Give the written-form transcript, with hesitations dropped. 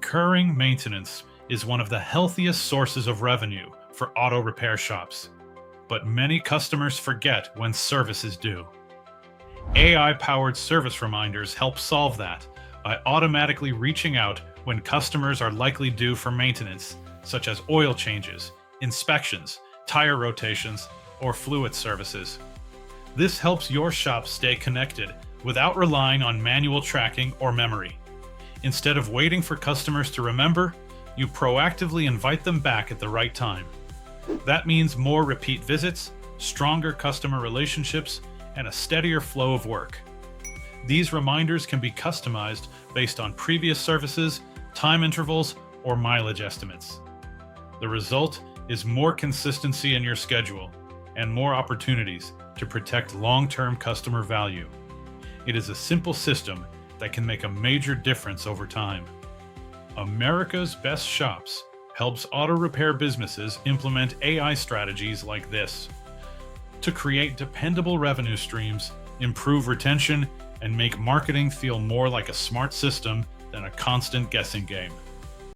Recurring maintenance is one of the healthiest sources of revenue for auto repair shops, but many customers forget when service is due. AI-powered service reminders help solve that by automatically reaching out when customers are likely due for maintenance, such as oil changes, inspections, tire rotations, or fluid services. This helps your shop stay connected without relying on manual tracking or memory. Instead of waiting for customers to remember, you proactively invite them back at the right time. That means more repeat visits, stronger customer relationships, and a steadier flow of work. These reminders can be customized based on previous services, time intervals, or mileage estimates. The result is more consistency in your schedule and more opportunities to protect long-term customer value. It is a simple system that can make a major difference over time. America's Best Shops helps auto repair businesses implement AI strategies like this to create dependable revenue streams, improve retention, and make marketing feel more like a smart system than a constant guessing game.